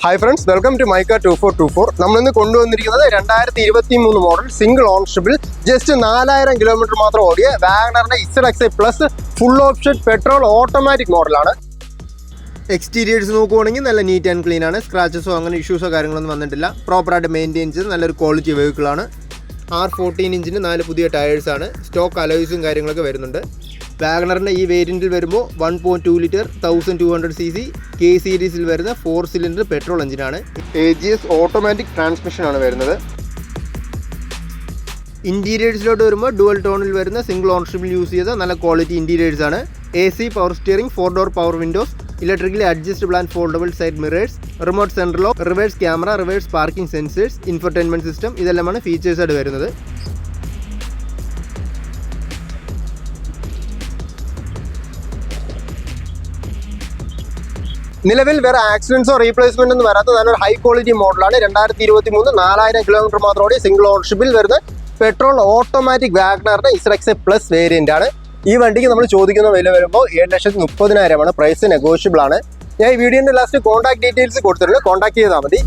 Hi friends, welcome to Mica 2424. നമ്മളിന്ന് കൊണ്ടുവന്നിരിക്കുന്നത് 2023 model single ഓൺഷിപ്പിൽ just 4000 kilometre മാത്രം ഓടിയ വാഗണറിന്റെ ZXi plus full option petrol automatic മോഡലാണ്. എക്സ്റ്റീരിയേഴ്സ് നോക്കുവാണെങ്കിൽ നല്ല നീറ്റ് ആൻഡ് ക്ലീൻ ആണ്. സ്ക്രാച്ചസോ അങ്ങനെ ഇഷ്യൂസോ കാര്യങ്ങളൊന്നും വന്നിട്ടില്ല. പ്രോപ്പറായിട്ട് മെയിൻറ്റെയിൻ ചെയ്ത് നല്ലൊരു ക്വാളിറ്റി വെഹിക്കിളാണ്. R14 ഇഞ്ചിന് 4 പുതിയ ടയേഴ്സാണ്. സ്റ്റോക്ക് അലോയ്സും കാര്യങ്ങളൊക്കെ വരുന്നുണ്ട്. വാഗണറിൻ്റെ ഈ വേരിയൻറ്റിൽ വരുമ്പോൾ 1.2 ലിറ്റർ 1200cc കെ സീരീസിൽ വരുന്ന 4 സിലിണ്ടർ പെട്രോൾ എഞ്ചിനാണ്. AGS ഓട്ടോമാറ്റിക് ട്രാൻസ്മിഷനാണ് വരുന്നത്. ഇൻറ്റീരിയേഴ്സിലോട്ട് വരുമ്പോൾ ഡുവൽ ടോണിൽ വരുന്ന സിംഗിൾ ഓണർഷിപ്പിൽ യൂസ് ചെയ്ത നല്ല ക്വാളിറ്റി ഇൻറ്റീരിയേഴ്സാണ്. AC power steering, 4 door power windows, electrically adjustable and foldable side mirrors, remote central lock, reverse camera, reverse parking sensors, infotainment system ഇതെല്ലാമാണ് ഫീച്ചേഴ്സായിട്ട് വരുന്നത്. നിലവിൽ വേറെ ആക്സിഡൻസോ റീപ്ലേസ്മെന്റ് ഒന്നും വരാത്ത നല്ലൊരു ഹൈ ക്വാളിറ്റി മോഡലാണ്. 2023 4000 കിലോമീറ്റർ മാത്രമോടെ സിംഗിൾ ഓണർഷിപ്പിൽ വരുന്ന പെട്രോൾ ഓട്ടോമാറ്റിക് വാഗണറിന്റെ ZXi പ്ലസ് വേരിയന്റ് ആണ്. ഈ വണ്ടിക്ക് നമ്മൾ ചോദിക്കുന്ന വില വരുമ്പോൾ 7,30,000 പ്രൈസ് നെഗോഷ്യബിൾ ആണ്. ഞാൻ ഈ വീഡിയോന്റെ ലാസ്റ്റ് കോൺടാക്ട് ഡീറ്റെയിൽസ് കൊടുത്തിട്ടുണ്ട്, കോൺടാക്ട് ചെയ്താൽ മതി.